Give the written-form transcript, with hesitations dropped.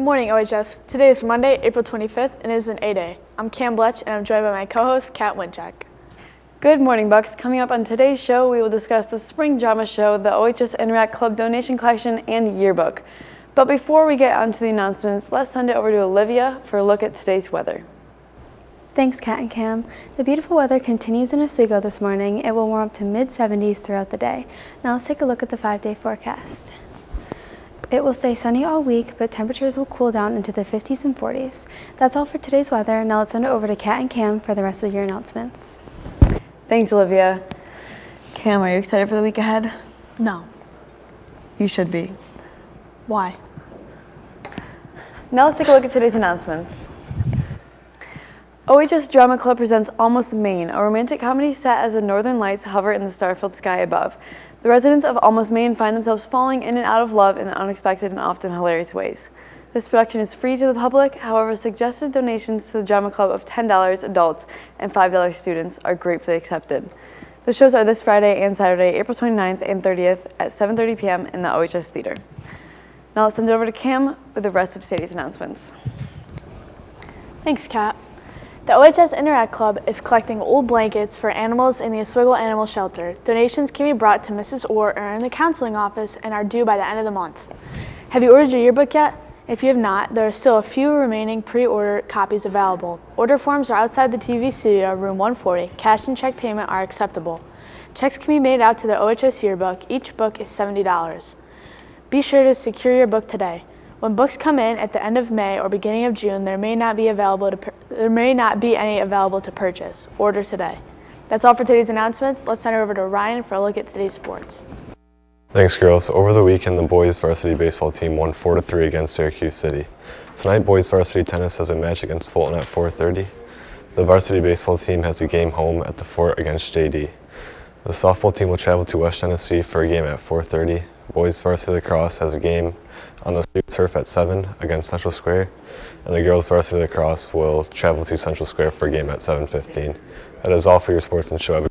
morning, OHS. Today is Monday, April 25th, and it is an A-Day. I'm Cam Bletch, and I'm joined by my co-host, Kat Winchak. Good morning, Bucks. Coming up on today's show, we will discuss the spring drama show, the OHS Interact Club donation collection, and yearbook. But before we get on to the announcements, let's send it over to Olivia for a look at today's weather. Thanks, Kat and Cam. The beautiful weather continues in Oswego this morning. It will warm up to mid-70s throughout the day. Now let's take a look at the 5-day forecast. It will stay sunny all week, but temperatures will cool down into the 50s and 40s. That's all for today's weather. Now let's send it over to Kat and Cam for the rest of your announcements. Thanks, Olivia. Cam, are you excited for the week ahead? No. You should be. Why? Now let's take a look at today's announcements. OHS Drama Club presents Almost Maine, a romantic comedy set as the northern lights hover in the star-filled sky above. The residents of Almost Maine find themselves falling in and out of love in unexpected and often hilarious ways. This production is free to the public, however, suggested donations to the Drama Club of $10 adults and $5 students are gratefully accepted. The shows are this Friday and Saturday, April 29th and 30th at 7:30 p.m. in the OHS Theater. Now let's send it over to Cam with the rest of today's announcements. Thanks, Kat. The OHS Interact Club is collecting old blankets for animals in the Oswego Animal Shelter. Donations can be brought to Mrs. Orr or in the counseling office and are due by the end of the month. Have you ordered your yearbook yet? If you have not, there are still a few remaining pre-order copies available. Order forms are outside the TV studio, room 140. Cash and check payment are acceptable. Checks can be made out to the OHS yearbook. Each book is $70. Be sure to secure your book today. When books come in at the end of May or beginning of June, there may not be any available to purchase. Order today. That's all for today's announcements. Let's send it over to Ryan for a look at today's sports. Thanks, girls. Over the weekend, the boys varsity baseball team won 4-3 against Syracuse City. Tonight, boys varsity tennis has a match against Fulton at 4:30. The varsity baseball team has a game home at the Fort against JD. The softball team will travel to West Tennessee for a game at 4:30. Boys varsity lacrosse has a game on the turf at 7 against Central Square, and the girls varsity lacrosse will travel to Central Square for a game at 7:15. That is all for your sports and show.